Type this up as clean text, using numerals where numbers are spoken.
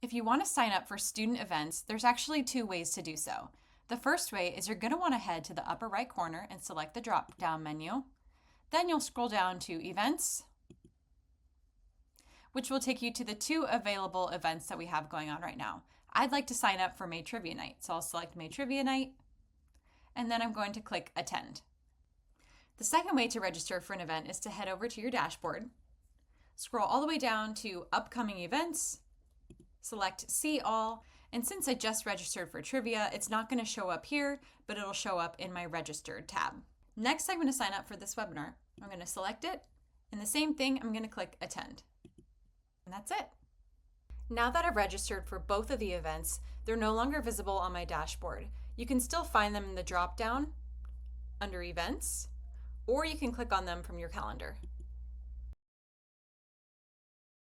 If you want to sign up for student events, there's actually two ways to do so. The first way is you're going to want to head to the upper right corner and select the drop-down menu. Then you'll scroll down to Events, which will take you to the two available events that we have going on right now. I'd like to sign up for May Trivia Night, so I'll select May Trivia Night, and then I'm going to click Attend. The second way to register for an event is to head over to your dashboard, scroll all the way down to Upcoming Events, select See All, and since I just registered for trivia, it's not going to show up here, but it'll show up in my Registered tab. Next, I'm going to sign up for this webinar. I'm going to select it, and the same thing, I'm going to click Attend. And that's it. Now that I've registered for both of the events, they're no longer visible on my dashboard. You can still find them in the drop-down under Events, or you can click on them from your calendar.